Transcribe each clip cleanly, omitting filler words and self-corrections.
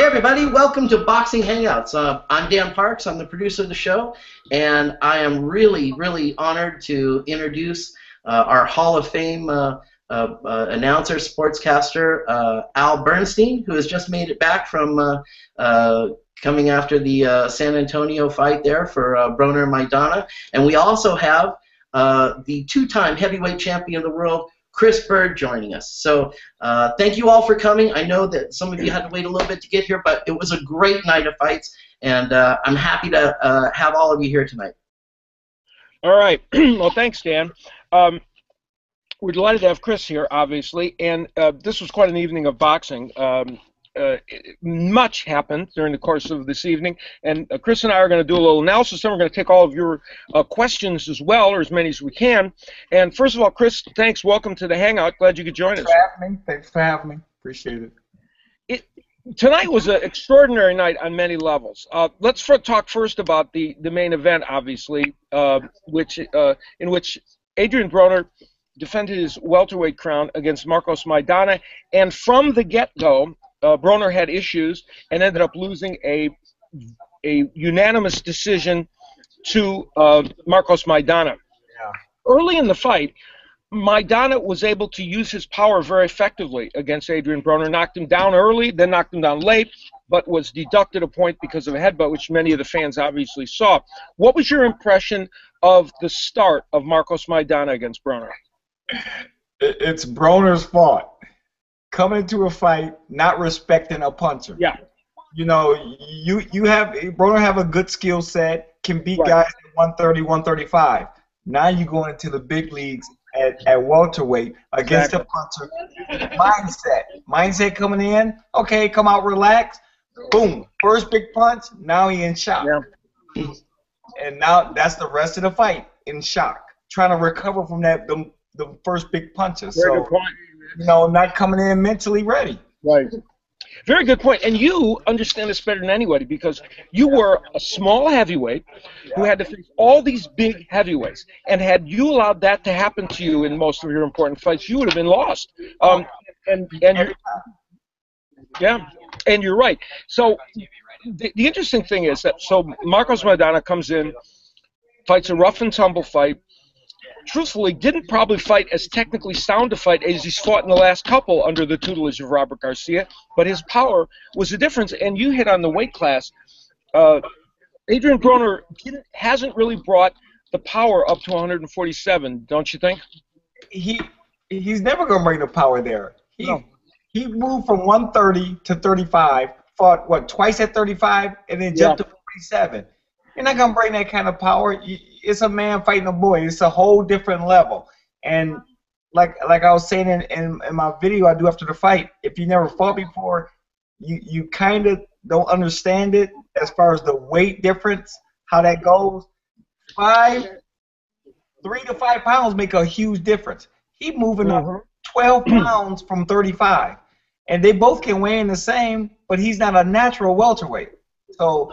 Hey everybody, welcome to Boxing Hangouts. I'm Dan Parks, I'm the producer of the show, and I am really, really honored to introduce our Hall of Fame announcer, sportscaster, Al Bernstein, who has just made it back from coming after the San Antonio fight there for Broner and Maidana. And we also have the two-time heavyweight champion of the world, Chris Byrd, joining us. So thank you all for coming. I know that some of you had to wait a little bit to get here, but it was a great night of fights, and I'm happy to have all of you here tonight. All right. Well, thanks, Dan. We're delighted to have Chris here, obviously, and this was quite an evening of boxing. Much happened during the course of this evening, and Chris and I are going to do a little analysis, and we're going to take all of your questions as well, or as many as we can. And first of all, Chris, thanks. Welcome to the Hangout. Glad you could join us. Thanks for having me. Appreciate it. Tonight was an extraordinary night on many levels. Let's talk first about the main event, obviously, in which Adrien Broner defended his welterweight crown against Marco Maidana, and from the get-go, Broner had issues and ended up losing a unanimous decision to Marco Maidana. Yeah. Early in the fight, Maidana was able to use his power very effectively against Adrien Broner, knocked him down early, then knocked him down late, but was deducted a point because of a headbutt, which many of the fans obviously saw. What was your impression of the start of Marco Maidana against Broner? It's Broner's fault. Coming into a fight, not respecting a puncher. Yeah. You know, Broner have a good skill set, can beat guys at 130, 135. Now you go into the big leagues at welterweight against a puncher. Mindset coming in. Okay, come out, relax. Boom, first big punch. Now he in shock. Yeah. And now that's the rest of the fight, in shock, trying to recover from the first big punches. Very good point. You know, not coming in mentally ready. Right. Very good point. And you understand this better than anybody because you were a small heavyweight who had to face all these big heavyweights. And had you allowed that to happen to you in most of your important fights, you would have been lost. And you're right. So the interesting thing is that Marco Maidana comes in, fights a rough and tumble fight. Truthfully, didn't probably fight as technically sound a fight as he's fought in the last couple under the tutelage of Robert Garcia, but his power was the difference. And you hit on the weight class. Adrien Broner hasn't really brought the power up to 147, don't you think? He's never going to bring the power there. He moved from 130 to 35, fought, twice at 35, and then jumped to 47. You're not going to bring that kind of power. It's a man fighting a boy. It's a whole different level. And like I was saying in my video I do after the fight, if you never fought before, you kind of don't understand it as far as the weight difference, how that goes. 3 to 5 pounds make a huge difference. He's moving up 12 pounds from 35. And they both can weigh in the same, but he's not a natural welterweight. So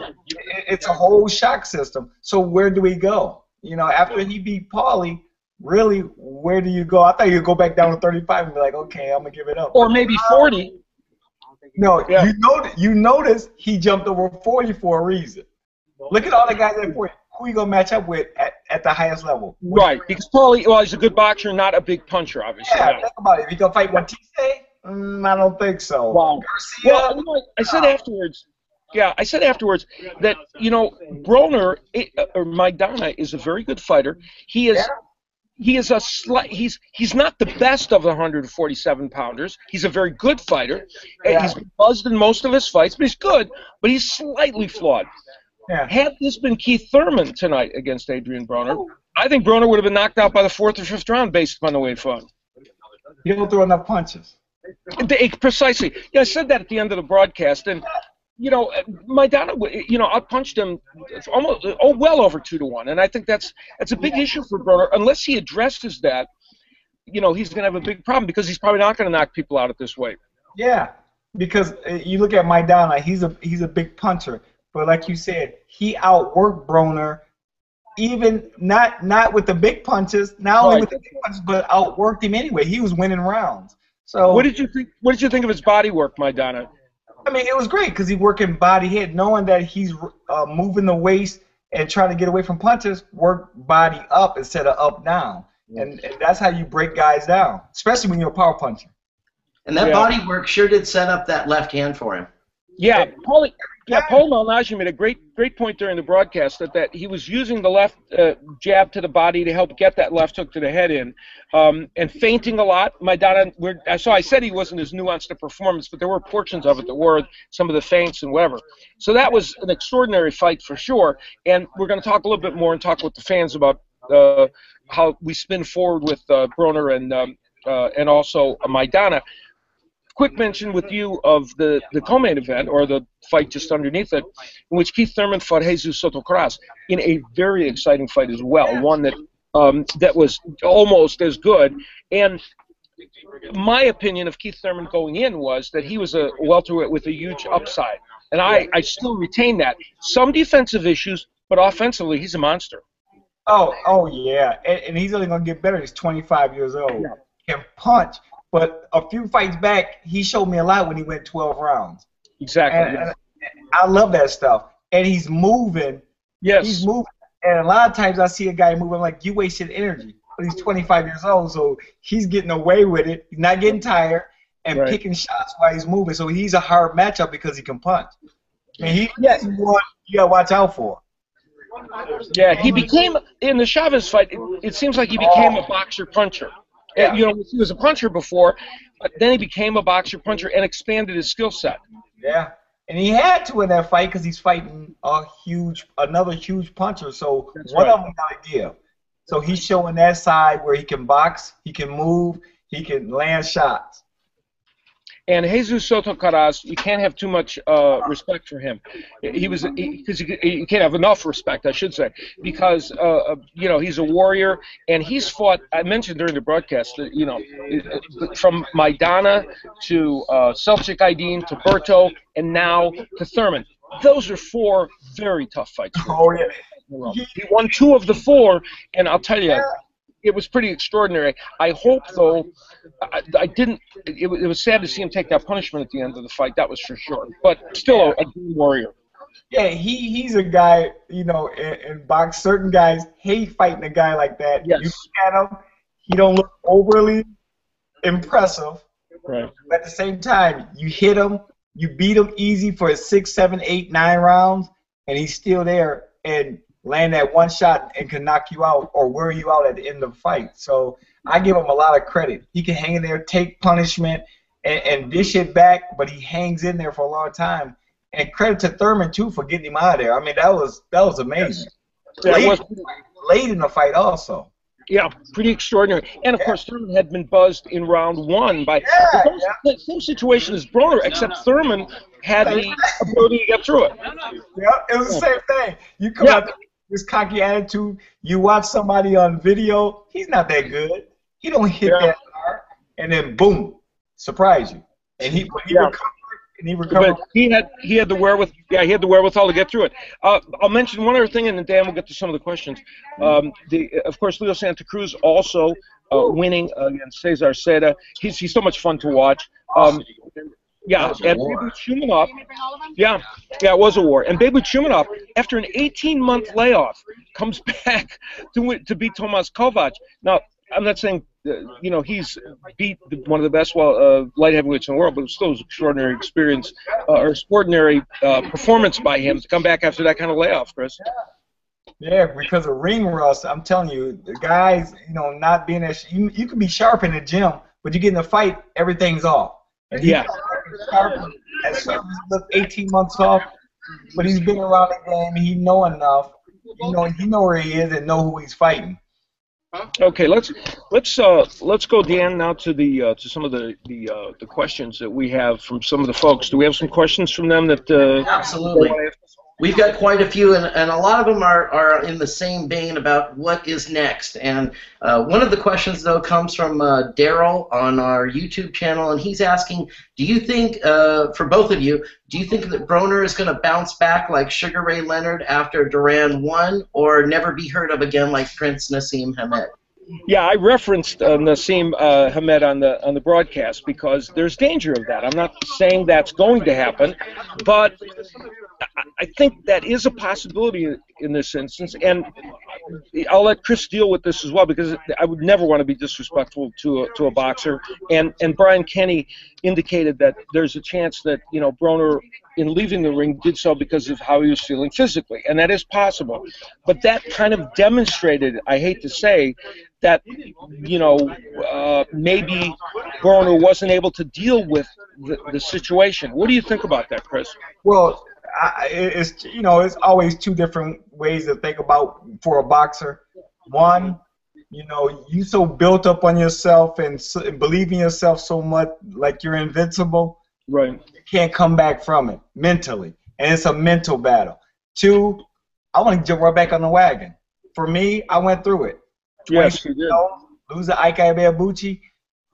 it's a whole shock system. So where do we go? You know, after he beat Paulie, really, where do you go? I thought you'd go back down to 35 and be like, okay, I'm going to give it up. Or maybe 40. No, you notice he jumped over 40 for a reason. Look at all the guys at 40. Who are you going to match up with at the highest level? Right, because Paulie, well, he's a good boxer, not a big puncher, obviously. Yeah, think about it. If he going to fight Batiste, I don't think so. Wow. Garcia, well, I said afterwards. Yeah, I said afterwards that, you know, Broner or Maidana is a very good fighter. He is he's not the best of the 147 pounders. He's a very good fighter. Yeah. He's been buzzed in most of his fights, but he's good, but he's slightly flawed. Yeah. Had this been Keith Thurman tonight against Adrien Broner, I think Broner would have been knocked out by the 4th or 5th round based upon the way he fought. He don't throw enough punches. Precisely. Yeah, I said that at the end of the broadcast, and you know, Maidana, you know, outpunched him almost well over 2-1, and I think that's a big issue for Broner. Unless he addresses that, you know, he's going to have a big problem because he's probably not going to knock people out at this weight. Yeah, because you look at Maidana, he's a big puncher, but like you said, he outworked Broner, even not with the big punches, not only with the big punches, but outworked him anyway. He was winning rounds. So what did you think? What did you think of his body work, Maidana? I mean, it was great because he's working body head, knowing that he's moving the waist and trying to get away from punches, work body up instead of up down. And that's how you break guys down, especially when you're a power puncher. And that body work sure did set up that left hand for him. Yeah, Paul Malnaghi made a great point during the broadcast that he was using the left jab to the body to help get that left hook to the head in, and feinting a lot. Maidana, I said he wasn't as nuanced a performance, but there were portions of it that were some of the feints and whatever. So that was an extraordinary fight for sure, and we're going to talk a little bit more and talk with the fans about how we spin forward with Broner and also Maidana. Quick mention with you of the co-main event, or the fight just underneath it, in which Keith Thurman fought Jesus Soto Karass in a very exciting fight as well, one that that was almost as good. And my opinion of Keith Thurman going in was that he was a welterweight with a huge upside, and I still retain that. Some defensive issues, but offensively, he's a monster. Oh yeah, and he's only going to get better. He's 25 years old. Yeah. Can punch. But a few fights back, he showed me a lot when he went 12 rounds. Exactly. And I love that stuff. And he's moving. Yes. He's moving. And a lot of times I see a guy moving, I'm like, you wasted energy. But he's 25 years old, so he's getting away with it. He's not getting tired and picking shots while he's moving. So he's a hard matchup because he can punch. And he's one you got to watch out for. Yeah, he became, in the Chavez fight, it seems like he became a boxer-puncher. Yeah. You know, he was a puncher before, but then he became a boxer-puncher and expanded his skill set. Yeah, and he had to in that fight because he's fighting another huge puncher. So one of them got to give. So he's showing that side where he can box, he can move, he can land shots. And Jesus Soto Karass, you can't have too much respect for him. You can't have enough respect, I should say, because you know, he's a warrior, and he's fought. I mentioned during the broadcast that, you know, from Maidana to Selçuk Aydin to Berto, and now to Thurman. Those are 4 very tough fights. Oh yeah. He won 2 of the 4, and I'll tell you, it was pretty extraordinary. I hope, though, I didn't. It was sad to see him take that punishment at the end of the fight. That was for sure. But still, a good warrior. Yeah, he's a guy. You know, in box, certain guys hate fighting a guy like that. Yes. You look at him, he don't look overly impressive. Right. But at the same time, you hit him, you beat him easy for 6, 7, 8, 9 rounds, and he's still there and land that one shot and can knock you out or wear you out at the end of the fight. So I give him a lot of credit. He can hang in there, take punishment, and dish it back, but he hangs in there for a long time. And credit to Thurman, too, for getting him out of there. I mean, that was amazing. Yes. Late in the fight also. Yeah, pretty extraordinary. And, of course, Thurman had been buzzed in round 1 by the same situation as Broner, except Thurman had the ability to get through it. Yeah, it was the same thing. You come out this cocky attitude, you watch somebody on video, he's not that good. He don't hit that hard, and then boom, surprise you. And he recovered. And he recovered. But he had the wherewithal. Yeah, he had the wherewithal to get through it. I'll mention one other thing, and then Dan will get to some of the questions. Of course, Leo Santa Cruz also winning against Cesar Seda. He's so much fun to watch. Yeah, and Beybuth Shumenov. Yeah, it was a war. And Beybuth Shumenov, after an 18-month layoff, comes back to beat Tomas Kovac. Now, I'm not saying you know, he's beat one of the best light heavyweights in the world, but it still was an extraordinary experience or extraordinary performance by him to come back after that kind of layoff, Chris. Yeah, because of ring rust, I'm telling you, the guys, you know, not being as you can be sharp in the gym, but you get in a fight, everything's off. And he's sharp as 18 months off, but he's been around the game. He know enough. He know where he is and know who he's fighting. Okay, let's go, Dan, now to some of the questions that we have from some of the folks. Do we have some questions from them that? Absolutely. We've got quite a few, and a lot of them are in the same vein about what is next. And one of the questions, though, comes from Daryl on our YouTube channel, and he's asking, do you think, for both of you, do you think that Broner is going to bounce back like Sugar Ray Leonard after Duran won, or never be heard of again like Prince Nassim Hamed? Yeah, I referenced Nassim Hamed on the broadcast because there's danger of that. I'm not saying that's going to happen, but I think that is a possibility in this instance, and I'll let Chris deal with this as well because I would never want to be disrespectful to a boxer. And Brian Kenny indicated that there's a chance that Broner, in leaving the ring, did so because of how he was feeling physically, and that is possible. But that kind of demonstrated, I hate to say, that maybe Broner wasn't able to deal with the situation. What do you think about that, Chris? Well, it's always two different ways to think about for a boxer. One, you so built up on yourself and believe in yourself so much, like you're invincible. Right. You can't come back from it mentally, and it's a mental battle. Two, I want to jump right back on the wagon. For me, I went through it. Yes, you did. Lose to Ike Ibeabuchi.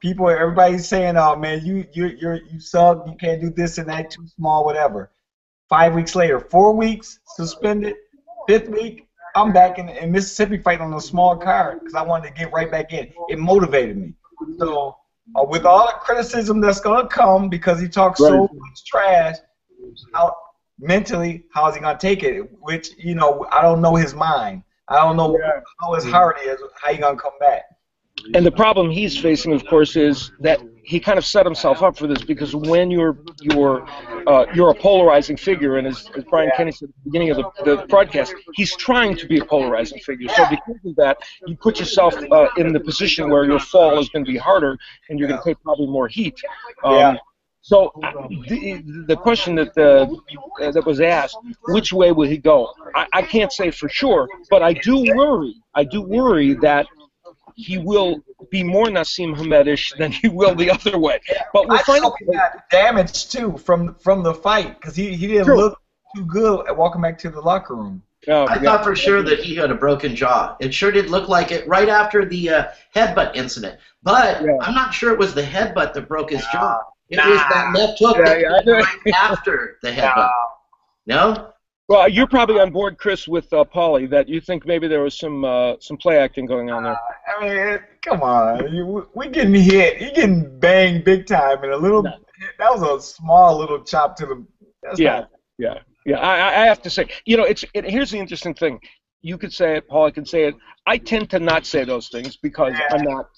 Everybody's saying, "Oh man, you suck. You can't do this and that. Too small, whatever." 5 weeks later, 4 weeks suspended. 5th week, I'm back in Mississippi fighting on a small card because I wanted to get right back in. It motivated me. So with all the criticism that's gonna come because he talks so much trash, mentally, how is he gonna take it? Which I don't know his mind. I don't know how his heart is. How he gonna come back? And the problem he's facing, of course, is that he kind of set himself up for this because when you're a polarizing figure, and as Brian Kenny said at the beginning of the broadcast, he's trying to be a polarizing figure. So because of that, you put yourself in the position where your fall is going to be harder, and you're going to take probably more heat. So the question that was asked, which way will he go? I can't say for sure, but I do worry that he will be more Nassim Hamedish than he will the other way. But we'll find out. He got damaged too from the fight because he didn't look too good at walking back to the locker room. I thought for sure that he had a broken jaw. It sure did look like it right after the headbutt incident. But I'm not sure it was the headbutt that broke his jaw. It was that left hook right after the headbutt. No? Well, you're probably on board, Chris, with Paulie, that you think maybe there was some play acting going on there. I mean, come on. We getting hit. He getting banged big time. And that was a small little chop to the... I have to say, here's the interesting thing. You could say it, Paulie could say it. I tend to not say those things because I'm not,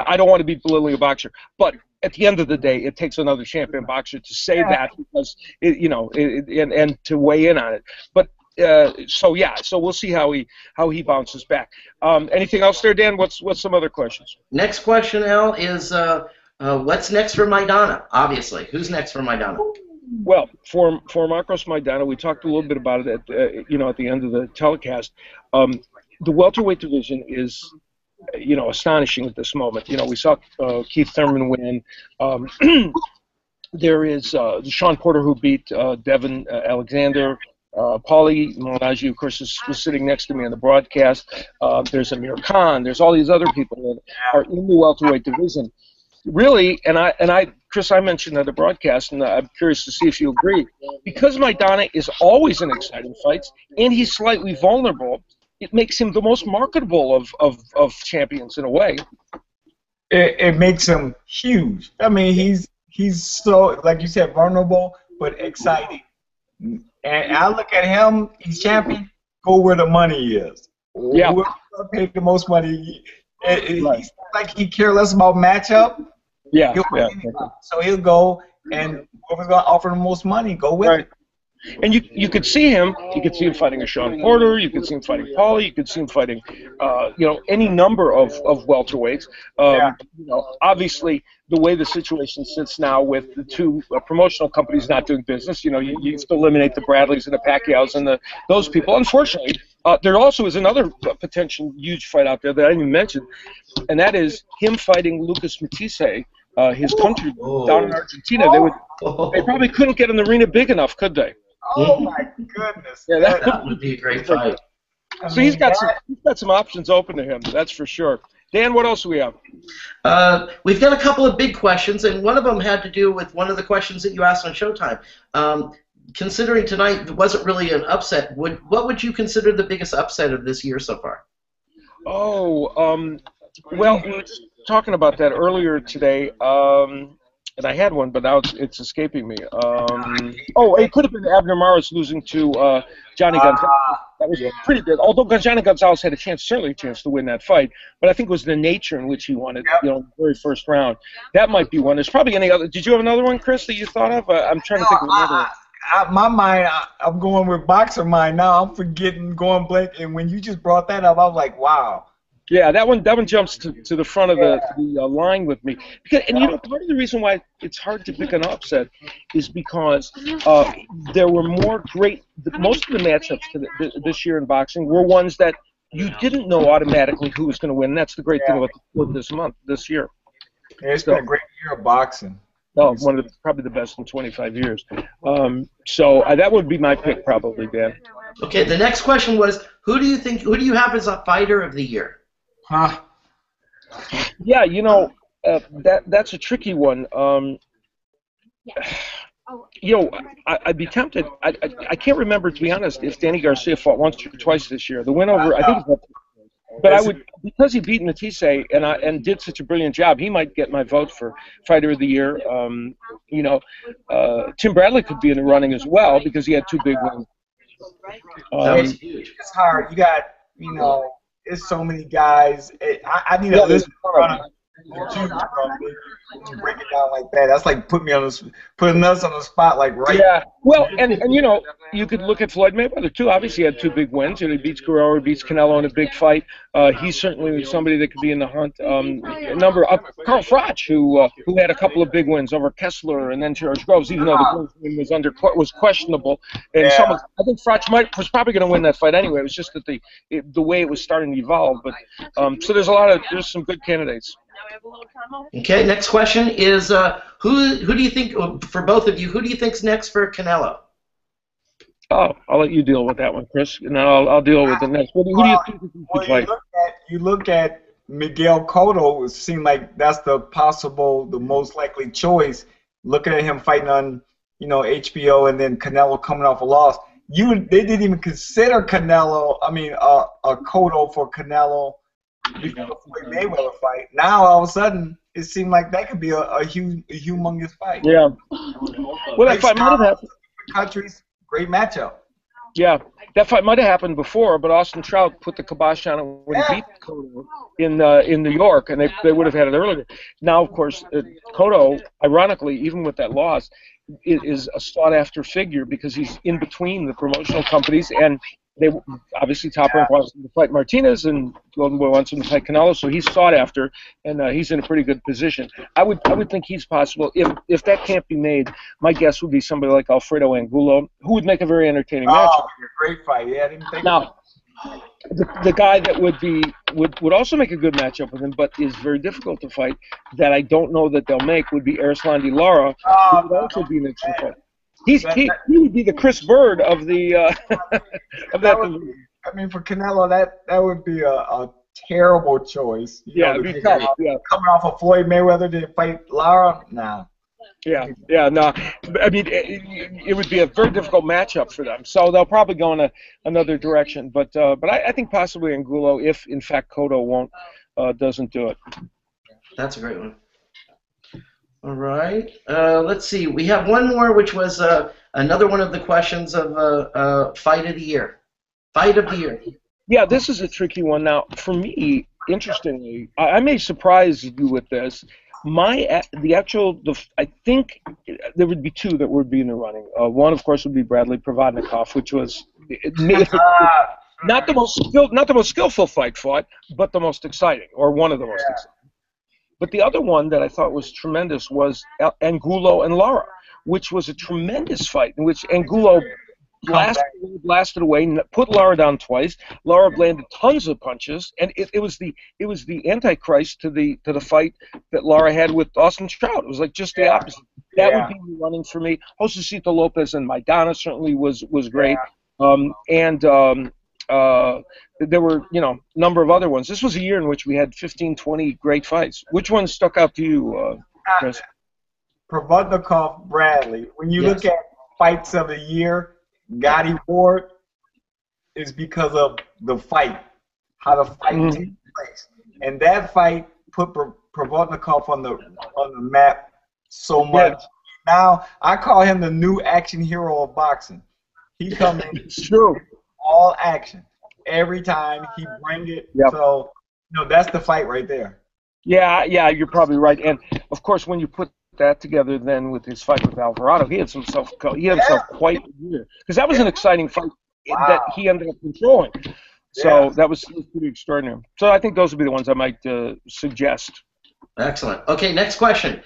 I don't want to be belittling a boxer. But at the end of the day, it takes another champion boxer to say that because, and to weigh in on it. But so we'll see how he bounces back. Anything else there, Dan? What's some other questions? Next question, Al, is what's next for Maidana? Obviously, who's next for Maidana? Well, for Marcos Maidana, we talked a little bit about it at the end of the telecast. The welterweight division is astonishing at this moment. We saw Keith Thurman win. There is Sean Porter who beat Devin Alexander. Paulie Malignaggi, of course, was sitting next to me on the broadcast. There's Amir Khan. There's all these other people that are in the welterweight division. Really, and Chris, I mentioned at the broadcast, and I'm curious to see if you agree. Because Maidana is always in exciting fights, and he's slightly vulnerable, it makes him the most marketable of champions in a way. It makes him huge. I mean, he's so, like you said, vulnerable but exciting. And I look at him, he's champion, go where the money is. Yeah. Whoever paid the most money, he's like he care less about matchup. Yeah. So he'll go, and whoever's going to offer the most money, go with it. And you could see him. You could see him fighting a Sean Porter. You could see him fighting Paulie. You could see him fighting, any number of welterweights. Obviously, the way the situation sits now with the two promotional companies not doing business, you have to eliminate the Bradleys and the Pacquiaos and those people. Unfortunately, there also is another potential huge fight out there that I didn't even mention, and that is him fighting Lucas Matisse, his country down in Argentina. They probably couldn't get an arena big enough, could they? Oh my goodness! Yeah, that would be a great fight. So he's got some options open to him. That's for sure. Dan, what else do we have? We've got a couple of big questions, and one of them had to do with one of the questions that you asked on Showtime. Considering tonight wasn't really an upset, what would you consider the biggest upset of this year so far? Well, we were just talking about that earlier today, and I had one, but now it's escaping me. Oh, it could have been Abner Maris losing to Johnny Gonzalez. That was pretty big. Although Johnny Gonzalez had certainly a chance to win that fight, but I think it was the nature in which he won it, very first round. That might be one. There's probably any other. Did you have another one, Chris, that you thought of? I'm trying to think of another one. My mind, I'm going with boxer mind now. I'm forgetting, going blank. And when you just brought that up, I was like, wow. Yeah, that one jumps to the front of the line with me. And part of the reason why it's hard to pick an upset is because there were more great. Most of the matchups this year in boxing were ones that you didn't know automatically who was going to win. That's the great thing about the sport this year. Yeah, it's been a great year of boxing. Oh, probably the best in 25 years. So that would be my pick, probably, Dan. Okay, the next question was, who do you have as a fighter of the year? Huh? Yeah, that's a tricky one. I'd be tempted. I can't remember, to be honest, if Danny Garcia fought once or twice this year. The win over, I think. But I would, because he beat Matisse and did such a brilliant job, he might get my vote for fighter of the year. Tim Bradley could be in the running as well because he had two big wins. It's hard. You got, there's so many guys. I need a list to break it down like that. That's like putting us on the spot, like right. Yeah. Well, and you could look at Floyd Mayweather too. Obviously, he had two big wins. He beats Guerrero, he beats Canelo in a big fight. He's certainly somebody that could be in the hunt. Carl Froch, who had a couple of big wins over Kessler and then George Groves, even though the win was questionable. And I think Froch was probably going to win that fight anyway. It was just that the way it was starting to evolve. But so there's some good candidates. Okay, next question is who do you think, for both of you, who do you think's next for Canelo? Oh, I'll let you deal with that one, Chris, and then I'll deal with the next. Who do you think is going to fight? You look at Miguel Cotto. It seemed like that's the most likely choice. Looking at him fighting on, HBO, and then Canelo coming off a loss. They didn't even consider Cotto for Canelo before the Mayweather fight. Now all of a sudden, it seemed like that could be a humongous fight. Yeah. Well, that fight might have happened. Countries, great matchup. Yeah, that fight might have happened before, but Austin Trout put the kibosh on it when he beat Cotto in New York, and they would have had it earlier. Now, of course, Cotto, ironically, even with that loss, is a sought-after figure because he's in between the promotional companies, and they obviously Top Rank wants him to fight Martinez, and Golden Boy wants him to fight Canelo, so he's sought after, and he's in a pretty good position. I would think he's possible. If that can't be made, my guess would be somebody like Alfredo Angulo, who would make a very entertaining match. Oh, great fight! Yeah, I didn't think. Now, the guy that would also make a good matchup with him, but is very difficult to fight, that I don't know that they'll make, would be Erislandy Lara, who would also be an interesting fight. He would be the Chris Byrd of the of that. For Canelo, that would be a terrible choice. It'd be tough. Coming off of Floyd Mayweather to fight Lara, nah. Yeah, no. It would be a very difficult matchup for them. So they'll probably go in another direction. But I think possibly Angulo, if in fact Cotto doesn't do it. That's a great one. All right. Let's see. We have one more, which was another one of the questions of fight of the year. Fight of the year. Yeah, this is a tricky one. Now, for me, interestingly, I may surprise you with this. I think there would be two that would be in the running. One, of course, would be Bradley Provodnikov, which was not the most skillful fight fought, but the most exciting, or one of the most exciting. But the other one that I thought was tremendous was Angulo and Lara, which was a tremendous fight in which Angulo blasted away, put Lara down twice. Lara landed tons of punches, and it was the antichrist to the fight that Lara had with Austin Trout. It was like just the opposite. That would be running for me. Josecito Lopez and Maidana certainly was great, there were a number of other ones. This was a year in which we had 15, 20 great fights. Which one stuck out to you, Chris? Provodnikov, Bradley. When you look at fights of the year, Gotti Ward is because of the fight, how the fight takes place. And that fight put Provodnikov on the map so much. Yeah. Now I call him the new action hero of boxing. He comes in It's true. all action every time he bring it. Yep. So that's the fight right there. Yeah, you're probably right. And of course, when you put that together, then with his fight with Alvarado, he had himself quite a year, because that was an exciting fight that he ended up controlling. So that was pretty extraordinary. So I think those would be the ones I might suggest. Excellent. Okay, next question.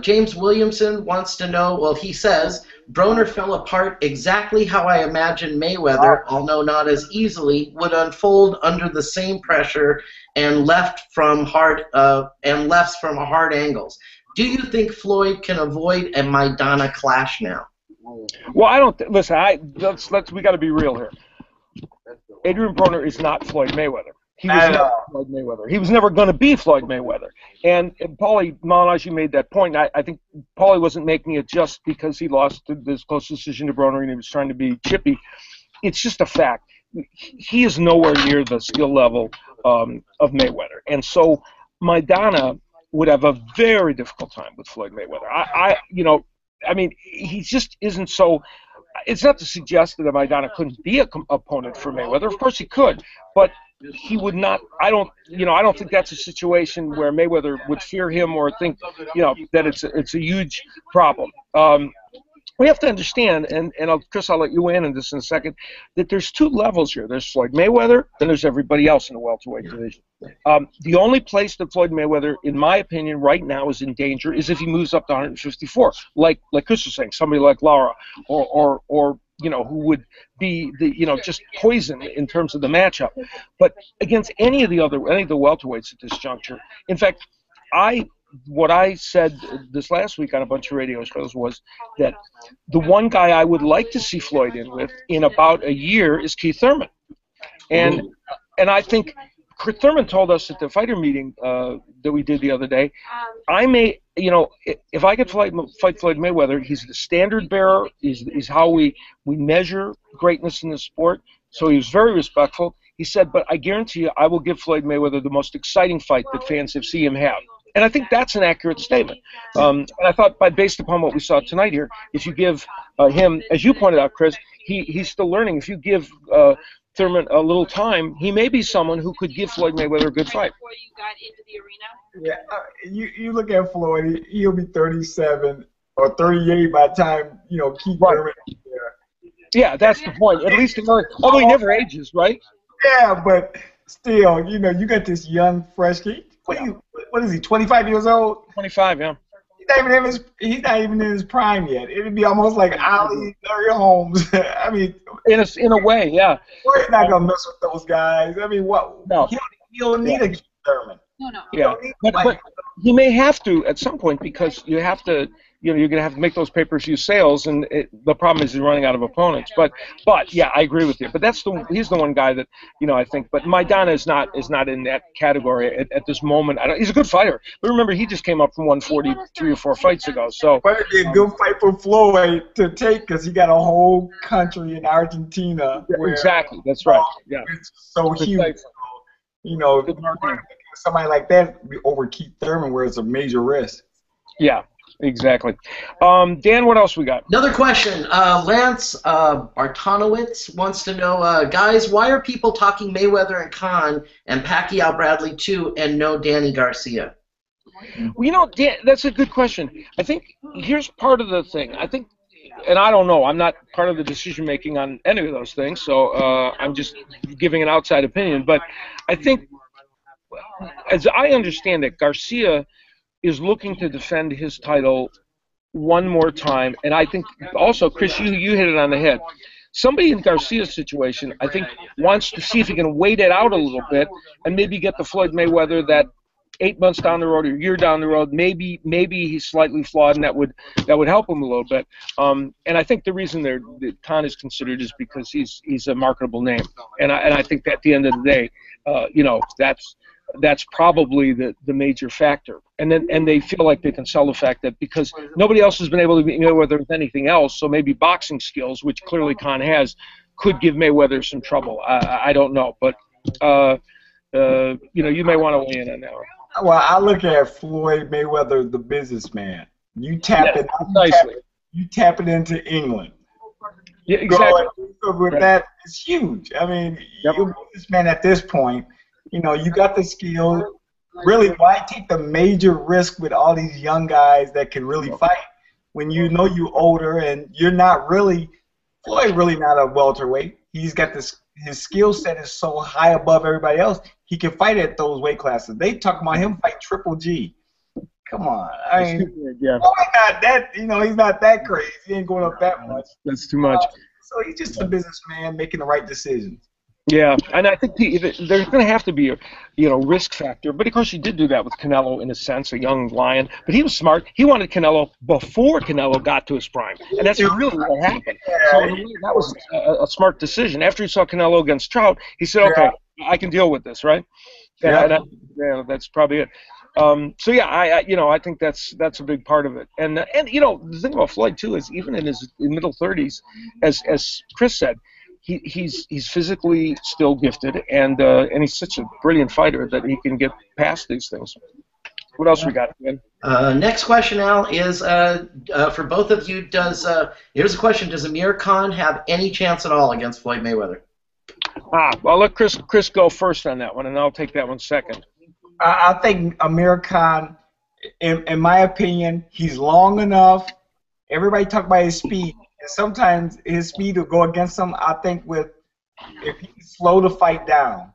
James Williamson wants to know, well, he says, Broner fell apart exactly how I imagined Mayweather, although not as easily, would unfold under the same pressure and left from hard angles. Do you think Floyd can avoid a Maidana clash now? Well, I don't. Listen, we got to be real here. Adrien Broner is not Floyd Mayweather. He was never Floyd Mayweather. He was never going to be Floyd Mayweather. And Paulie Malignaggi made that point. I think Paulie wasn't making it just because he lost this close decision to Broner and he was trying to be chippy. It's just a fact. He is nowhere near the skill level of Mayweather. And so Maidana would have a very difficult time with Floyd Mayweather. I mean, he just isn't so. It's not to suggest that Maidana couldn't be an opponent for Mayweather. Of course he could, but he would not. I don't think that's a situation where Mayweather would fear him or think, that it's a huge problem. We have to understand, and Chris, I'll let you in this in a second, that there's two levels here. There's Floyd Mayweather, then there's everybody else in the welterweight division. The only place that Floyd Mayweather, in my opinion, right now is in danger is if he moves up to 154, like Chris was saying, somebody like Lara, or who would be just poison in terms of the matchup. But against any of the welterweights at this juncture, in fact, what I said this last week on a bunch of radio shows was that the one guy I would like to see Floyd in with in about a year is Keith Thurman. And I think Thurman told us at the fighter meeting that we did the other day, I may, if I could fight Floyd Mayweather, he's the standard bearer, he's how we measure greatness in the sport. So he was very respectful. He said, but I guarantee you I will give Floyd Mayweather the most exciting fight that fans have seen him have. And I think that's an accurate statement. And I thought, based upon what we saw tonight here, if you give him, as you pointed out, Chris, he's still learning. If you give Thurman a little time, he may be someone who could give Floyd Mayweather a good fight. Yeah, you look at Floyd, he'll be 37 or 38 by the time, Keith Thurman is there. Yeah, that's the point. At least, although he never ages, right? Yeah, but still, you got this young, fresh kid. What is he, 25 years old? 25, yeah. He's not even in his prime yet. It would be almost like Ali, Larry Holmes. I mean, in a way, yeah. He's not gonna mess with those guys. I mean, what? No. He don't need a Keith Thurman. No. Yeah, but he may have to at some point because you have to. You're going to have to make those pay-per-view sales, and the problem is he's running out of opponents. But yeah, I agree with you. But he's the one guy that I think. But Maidana is not in that category at this moment. He's a good fighter, but remember he just came up from 140 3 or 4 fights ago. So but it'd be a good fight for Floyd to take because he got a whole country in Argentina. Yeah, exactly, that's right. Yeah, it's so huge. Somebody like that over Keith Thurman, where it's a major risk. Yeah. Exactly. Dan, what else we got? Another question. Lance Artonowitz wants to know, guys, why are people talking Mayweather and Khan and Pacquiao Bradley too and no Danny Garcia? Well, Dan, that's a good question. I think here's part of the thing. I think, and I don't know, I'm not part of the decision making on any of those things, so I'm just giving an outside opinion. But I think, as I understand it, Garcia is looking to defend his title one more time. And I think also, Chris, you hit it on the head. Somebody in Garcia's situation, I think, wants to see if he can wait it out a little bit and maybe get the Floyd Mayweather that 8 months down the road or a year down the road, maybe he's slightly flawed and that would help him a little bit. And I think the reason that Khan is considered is because he's a marketable name. And I think that at the end of the day, that's probably the major factor. And they feel like they can sell the fact that because nobody else has been able to beat Mayweather with anything else, so maybe boxing skills, which clearly Khan has, could give Mayweather some trouble. I don't know. But you may want to weigh in on that one. Well, I look at Floyd Mayweather, the businessman. You tap it. You tap it into England. Yeah, exactly. So with that, it's huge. I mean, you're a businessman at this point. You got the skill. Really, why take the major risk with all these young guys that can really fight when you know you're older and you're not really Floyd really not a welterweight. He's got this. His skill set is so high above everybody else. He can fight at those weight classes. They talk about him fight Triple G. Come on, I mean, Floyd not that. He's not that crazy. He ain't going up that much. That's too much. So he's just a businessman making the right decisions. Yeah, and I think there's going to have to be a risk factor. But of course, he did do that with Canelo in a sense, a young lion. But he was smart. He wanted Canelo before Canelo got to his prime, and that's really what happened. So that was a smart decision. After he saw Canelo against Trout, he said, "Okay, I can deal with this, right?" Yeah, that's probably it. I think that's a big part of it. And the thing about Floyd too is even in his middle 30s, as Chris said. He's physically still gifted, and he's such a brilliant fighter that he can get past these things. What else we got, Ben? Next question, Al, is for both of you. Here's a question: does Amir Khan have any chance at all against Floyd Mayweather? Well, I'll let Chris go first on that one, and I'll take that one second. I think Amir Khan, in my opinion, he's long enough. Everybody talk about his speed. Sometimes his speed will go against him. I think if he slow the fight down,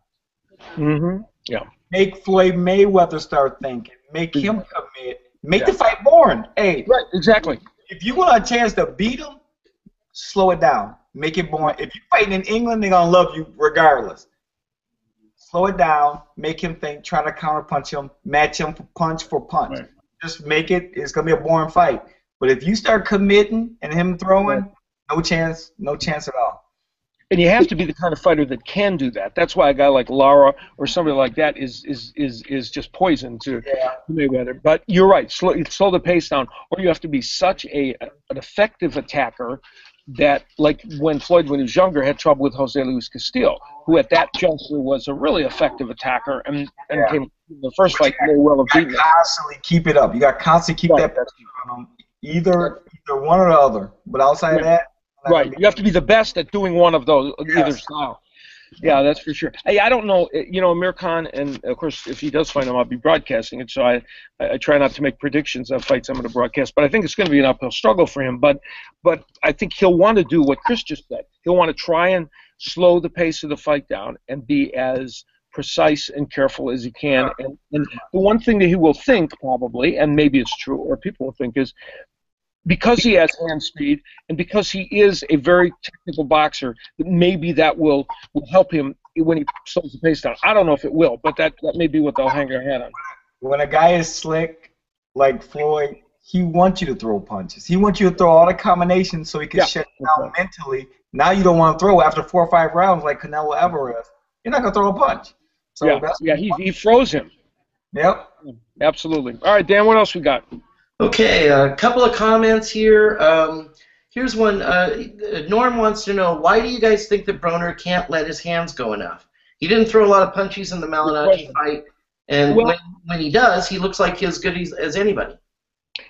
make Floyd Mayweather start thinking, make him commit, make the fight boring. Hey, right, exactly. If you want a chance to beat him, slow it down, make it boring. If you're fighting in England, they're gonna love you regardless. Slow it down, make him think, try to counterpunch him, match him punch for punch. Right. Just make it. It's gonna be a boring fight. But if you start committing and him throwing, no chance at all. And you have to be the kind of fighter that can do that. That's why a guy like Lara or somebody like that is just poison to Mayweather. But you're right. Slow the pace down, or you have to be such an effective attacker that, like when Floyd, when he was younger, had trouble with Jose Luis Castillo, who at that juncture was a really effective attacker and came in the first fight very well of beating. You got to constantly keep it up. You got to constantly keep that pressure on him. Either one or the other. But outside of that, right. You have to be the best at doing one of those, either style. Yeah, that's for sure. Hey, I don't know, Amir Khan, and of course, if he does fight him, I'll be broadcasting it. So I try not to make predictions of fights I'm going to broadcast. But I think it's going to be an uphill struggle for him. But I think he'll want to do what Chris just said. He'll want to try and slow the pace of the fight down and be as precise and careful as he can. And the one thing that he will think probably, and maybe it's true, or people will think, is because he has hand speed and because he is a very technical boxer, maybe that will help him when he slows the pace down. I don't know if it will, but that may be what they'll hang their hat on. When a guy is slick like Floyd, he wants you to throw punches. He wants you to throw all the combinations so he can shut down mentally. Now you don't want to throw after 4 or 5 rounds like Canelo Alvarez. You're not going to throw a punch. So he froze him. Yep. Absolutely. All right, Dan, what else we got? Okay, a couple of comments here. Here's one. Norm wants to know, why do you guys think that Broner can't let his hands go enough? He didn't throw a lot of punches in the Malignaggi fight, and when he does, he looks like as good as anybody.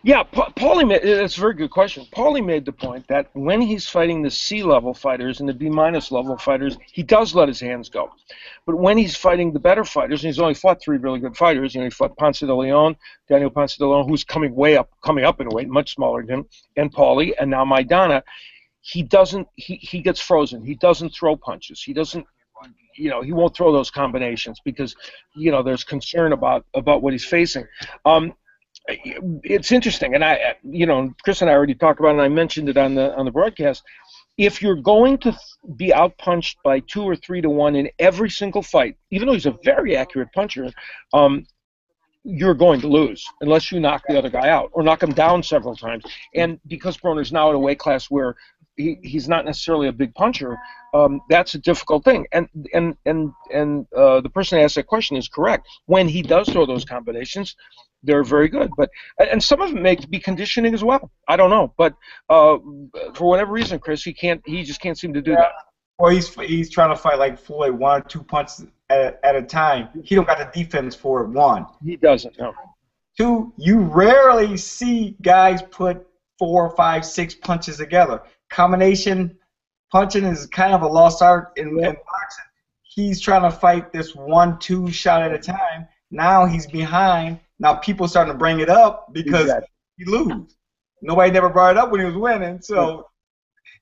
Yeah, that's a very good question. Paulie made the point that when he's fighting the C-level fighters and the B- level fighters, he does let his hands go. But when he's fighting the better fighters, and he's only fought 3 really good fighters, he fought Ponce de Leon, Daniel Ponce de Leon, who's coming up in weight, much smaller than him, and Paulie, and now Maidana, he gets frozen. He doesn't throw punches. He doesn't, he won't throw those combinations because, there's concern about what he's facing. It's interesting, and Chris and I already talked about it, and I mentioned it on the broadcast. If you're going to be outpunched by 2 or 3 to 1 in every single fight, even though he's a very accurate puncher, you're going to lose unless you knock the other guy out or knock him down several times. And because Broner's now at a weight class where he's not necessarily a big puncher, that's a difficult thing. And the person that asked that question is correct. When he does throw those combinations, they're very good, and some of it may be conditioning as well. I don't know, but for whatever reason, Chris, he just can't seem to do that. Or he's trying to fight like Floyd, 1 or 2 punches at a time. He don't got the defense for it. 1. He doesn't. No. 2, you rarely see guys put 4, 5, 6 punches together. Combination punching is kind of a lost art in boxing. He's trying to fight this 1, 2 shot at a time. Now he's behind. Now people starting to bring it up because he lose. Nobody never brought it up when he was winning, so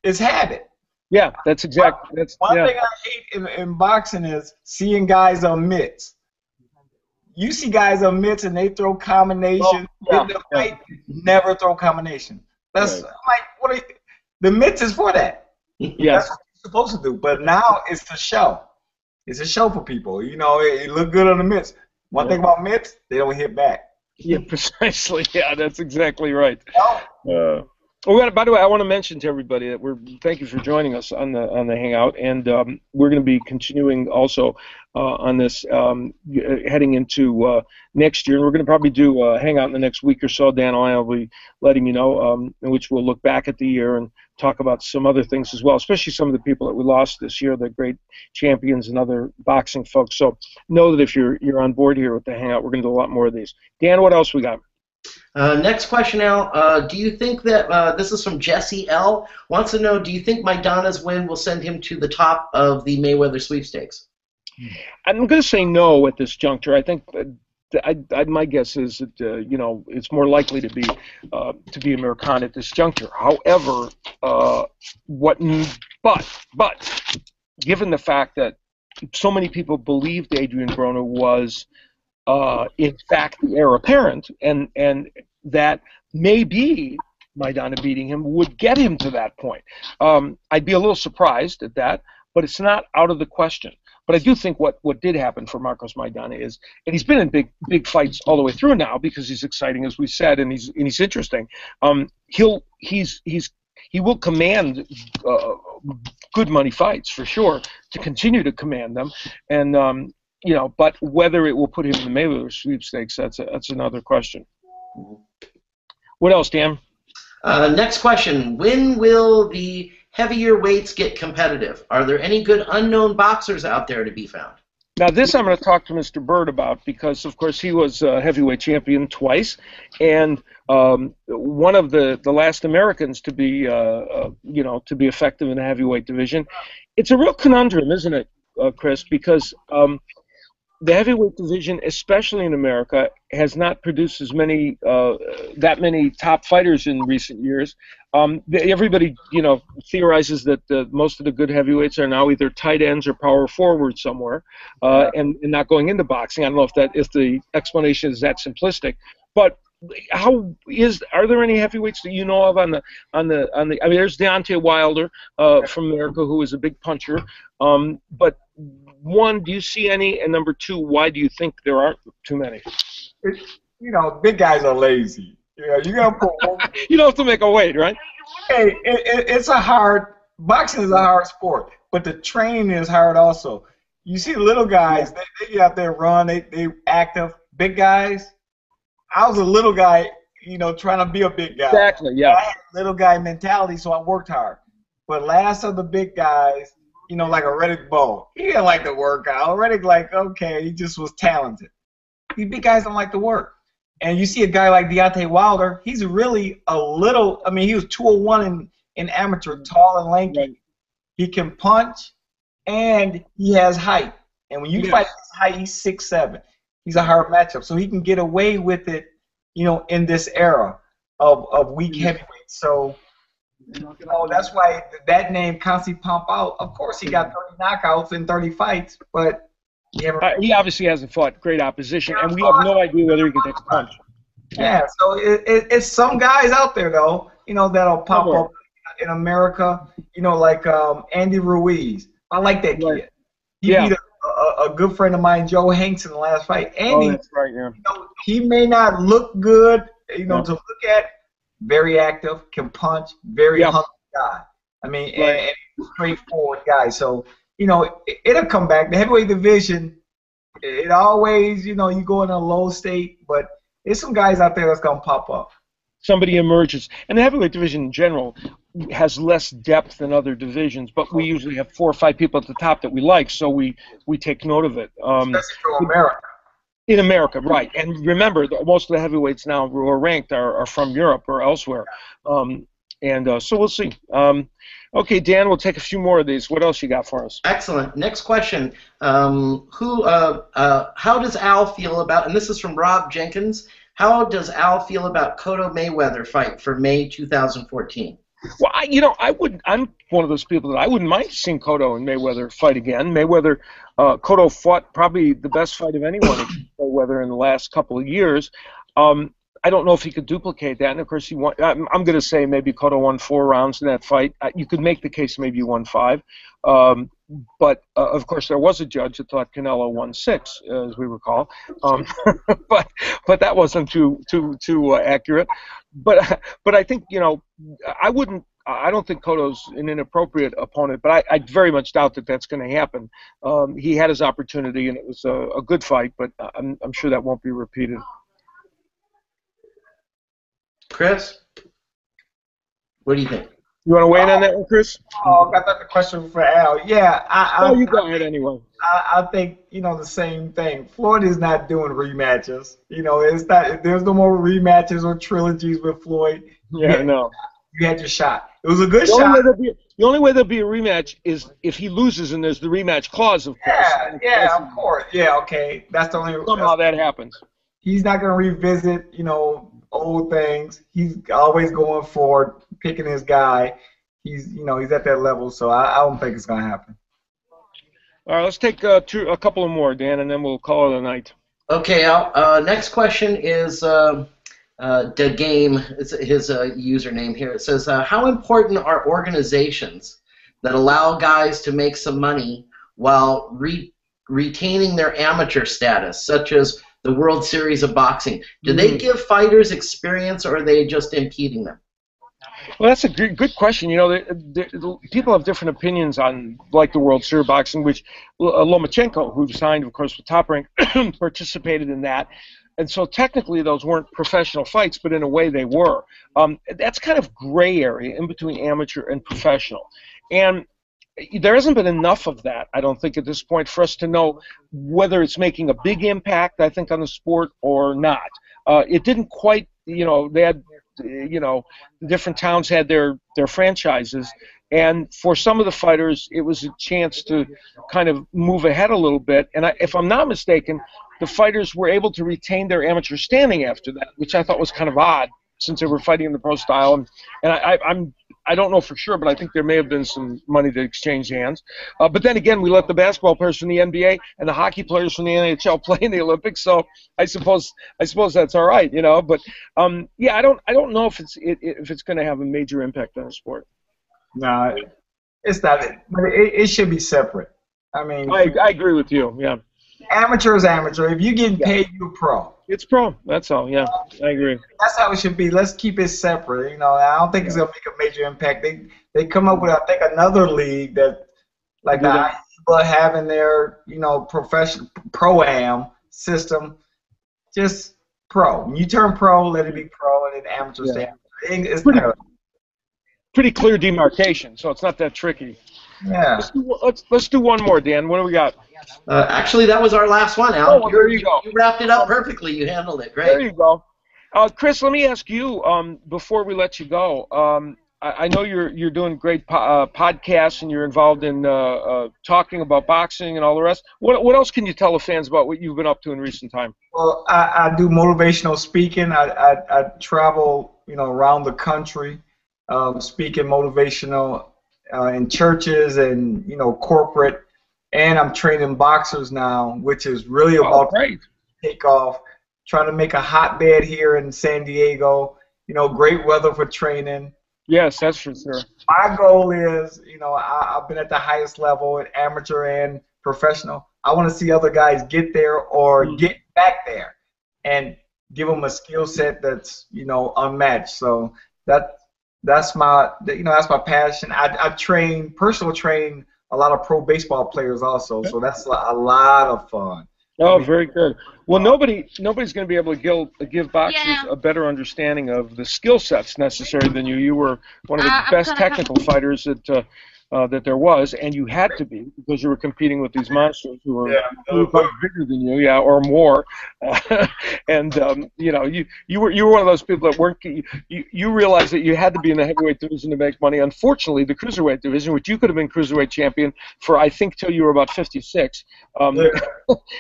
it's habit. Yeah, that's exactly. One thing I hate in boxing is seeing guys on mitts. You see guys on mitts and they throw combinations. In the fight, never throw combination. That's like the mitts is for that. That's what you're supposed to do. But now it's the show. It's a show for people. You know, it look good on the mitts. One thing about mitts, they don't hit back. Yeah, precisely. Yeah, that's exactly right. By the way, I want to mention to everybody that thank you for joining us on the Hangout, and we're going to be continuing also on this heading into next year, and we're going to probably do a Hangout in the next week or so. Dan and I will be letting you know, in which we'll look back at the year and talk about some other things as well, especially some of the people that we lost this year, the great champions and other boxing folks. So know that if you're on board here with the Hangout, we're going to do a lot more of these. Dan, what else we got? Next question, Al. Do you think that, this is from Jesse L., wants to know, do you think Maidana's win will send him to the top of the Mayweather sweepstakes? I'm going to say no at this juncture. I think my guess is that it's more likely to be Amir Khan at this juncture. However, but given the fact that so many people believed Adrien Broner was in fact the heir apparent, and that maybe Maidana beating him would get him to that point. I'd be a little surprised at that, but it's not out of the question. But I do think what did happen for Marcos Maidana is, and he's been in big fights all the way through now because he's exciting, as we said, and he's interesting. He will command good money fights for sure, to continue to command them, and but whether it will put him in the Mayweather sweepstakes, that's another question. What else, Dan? Next question: when will the heavier weights get competitive? Are there any good unknown boxers out there to be found? Now, this I'm going to talk to Mr. Byrd about because, of course, he was heavyweight champion twice, and one of the last Americans to be, to be effective in the heavyweight division. It's a real conundrum, isn't it, Chris? Because the heavyweight division, especially in America, has not produced as many that many top fighters in recent years. Everybody, theorizes that most of the good heavyweights are now either tight ends or power forwards somewhere, and not going into boxing. I don't know if the explanation is that simplistic, but are there any heavyweights that you know of on the I mean, there's Deontay Wilder from America, who is a big puncher, but one, do you see any? And number two, why do you think there aren't too many? Big guys are lazy. You got to you don't have to make a weight, right? Hey, boxing is a hard sport, but the training is hard also. You see little guys, they get out there and run, they active. Big guys, I was a little guy, trying to be a big guy. Exactly, yeah. I had little guy mentality, so I worked hard. But last of the big guys, like a Riddick Bowe, he didn't like to work out. Riddick, okay, he just was talented. These big guys don't like to work. And you see a guy like Deontay Wilder, he's really he was 201 in amateur, tall and lanky. Right. He can punch, and he has height. And when you fight his height, he's 6'7". He's a hard matchup. So he can get away with it, in this era of weak heavyweights. So, that's why that name constantly pump out. Of course, he got 30 knockouts in 30 fights, but he obviously hasn't fought great opposition, and we have no idea whether he can take a punch. Yeah, so it's some guys out there, though, that'll pop up in America, like Andy Ruiz. I like that kid. He beat a good friend of mine, Joe Hanks, in the last fight. Andy, that's right, yeah. He may not look good, to look at. Very active, can punch, very hungry guy. I mean, and straightforward guy. So, it'll come back. The heavyweight division, it always, you go in a low state, but there's some guys out there that's going to pop up. Somebody emerges. And the heavyweight division in general, has less depth than other divisions, but we usually have 4 or 5 people at the top that we like, so we take note of it. Especially for America. In America, right. And remember, most of the heavyweights now who are ranked are from Europe or elsewhere. So we'll see. Okay, Dan, we'll take a few more of these. What else you got for us? Excellent. Next question. How does Al feel about, and this is from Rob Jenkins, how does Al feel about Cotto Mayweather fight for May 2014? Well, I'm one of those people that I wouldn't mind seeing Cotto and Mayweather fight again. Cotto fought probably the best fight of anyone against Mayweather in the last couple of years. I don't know if he could duplicate that, and of course I'm going to say maybe Cotto won 4 rounds in that fight. You could make the case maybe he won 5, but of course there was a judge that thought Canelo won 6, as we recall. But that wasn't too accurate. But I think I don't think Cotto's an inappropriate opponent, but I very much doubt that that's going to happen. He had his opportunity, and it was a good fight, but I'm sure that won't be repeated. Chris, what do you think? You want to weigh in on that one, Chris? Oh, I got the question for Al. Yeah, you go ahead anyway. I think the same thing. Floyd is not doing rematches. It's not. There's no more rematches or trilogies with Floyd. Yeah, no. You had your shot. It was a good shot. The only way there'll be a rematch is if he loses, and there's the rematch clause, of course. Yeah, of course. Yeah, okay. That's the only. Somehow that happens. He's not going to revisit, old things. He's always going forward, picking his guy. He's at that level, so I don't think it's going to happen. All right, let's take a couple of more, Dan, and then we'll call it a night. Okay, Al. Next question is the game. It's his username here. It says, how important are organizations that allow guys to make some money while retaining their amateur status, such as the World Series of Boxing? Do they give fighters experience, or are they just impeding them? Well, that's a good question. People have different opinions on, like, the World Series of Boxing, which Lomachenko, who signed, of course, with Top Rank, participated in that. And so technically those weren't professional fights, but in a way they were. That's kind of gray area in between amateur and professional. And there hasn't been enough of that, I don't think, at this point for us to know whether it's making a big impact, I think, on the sport or not. It didn't quite, they had, different towns had their franchises, and for some of the fighters, it was a chance to kind of move ahead a little bit. And if I'm not mistaken, the fighters were able to retain their amateur standing after that, which I thought was kind of odd, since they were fighting in the pro style. And I don't know for sure, but I think there may have been some money that exchanged hands. But then again, we let the basketball players from the NBA and the hockey players from the NHL play in the Olympics, so I suppose that's all right, But I don't know if it's going to have a major impact on the sport. No, it's not. But it should be separate. I mean, I agree with you. Yeah. Amateur is amateur. If you're getting paid, you're pro. It's pro. That's all. Yeah, I agree. That's how it should be. Let's keep it separate. I don't think it's gonna make a major impact. They come up with, I think, another league that, like the IFBA having their professional pro-am system, just pro. When you turn pro, let it be pro, and then amateur stay amateur. It's pretty clear demarcation, so it's not that tricky. Yeah. Let's do one more, Dan. What do we got? Actually, that was our last one, Al. Oh, there you go. You wrapped it up perfectly. You handled it. Great. There you go. Chris, let me ask you, before we let you go, I know you're doing great podcasts, and you're involved in talking about boxing and all the rest. What else can you tell the fans about what you've been up to in recent time? Well, I do motivational speaking. I travel around the country, speaking motivational in churches and corporate, and I'm training boxers now, which is really about to take off. Trying to make a hotbed here in San Diego. Great weather for training. Yes, that's for sure. My goal is, I've been at the highest level, at amateur and professional. I want to see other guys get there or get back there, and give them a skill set that's unmatched. So that's my passion. I personal train a lot of pro baseball players also, so that's a lot of fun. Oh, very good. Well, nobody's going to be able to give boxers a better understanding of the skill sets necessary than you. You were one of the best technical fighters that there was, and you had to be because you were competing with these monsters who were bigger than you, or more. And you know, you were one of those people that weren't. You realized that you had to be in the heavyweight division to make money. Unfortunately, the cruiserweight division, which you could have been cruiserweight champion for, I think, till you were about 56,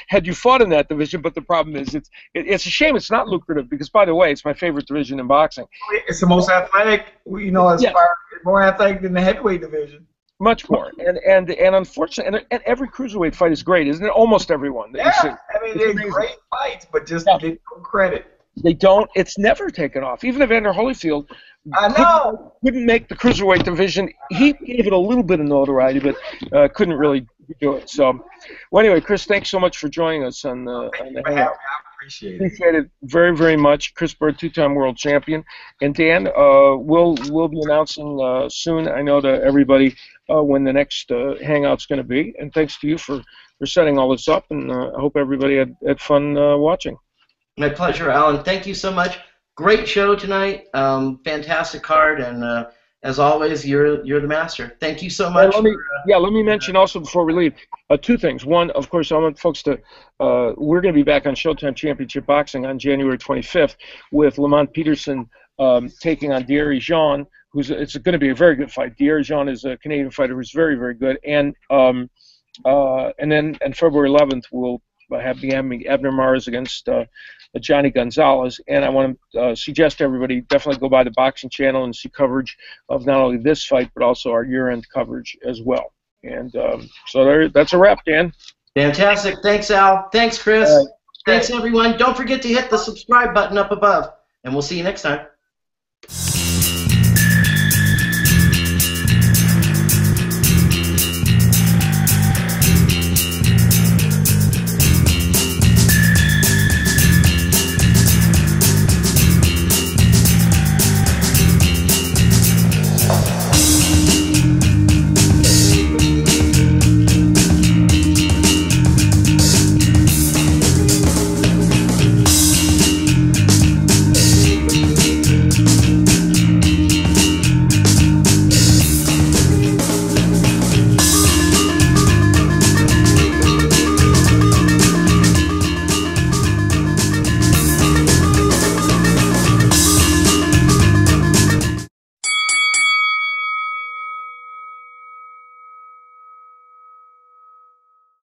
had you fought in that division. But the problem is, it's a shame it's not lucrative because, by the way, it's my favorite division in boxing. It's the most athletic. You know, as far more athletic than the heavyweight division. Much more, and unfortunately, and every cruiserweight fight is great, isn't it? Almost everyone. Yeah, I mean, they're great fights, but just they don't credit. They don't. It's never taken off. Even Evander Holyfield couldn't make the cruiserweight division. He gave it a little bit of notoriety, but couldn't really do it. So, well, anyway, Chris, thanks so much for joining us on the Hangout. Appreciate it very, very much. Chris Byrd, two-time world champion, and Dan, we'll be announcing soon. I know to everybody when the next Hangout's going to be. And thanks to you for setting all this up. And I hope everybody had fun watching. My pleasure, Alan. Thank you so much. Great show tonight. Fantastic card, and as always, you're the master. Thank you so much. Let me mention also before we leave two things. One, of course, I want folks to we're going to be back on Showtime Championship Boxing on January 25th with Lamont Peterson taking on Thierry Jean, it's going to be a very good fight. Thierry Jean is a Canadian fighter who's very, very good, and then on February 11th we'll have the Abner Mares against Johnny Gonzalez, and I want to suggest to everybody definitely go by the Boxing Channel and see coverage of not only this fight but also our year-end coverage as well. And so that's a wrap, Dan. Fantastic. Thanks, Al. Thanks, Chris. Thanks, everyone. Don't forget to hit the subscribe button up above, and we'll see you next time.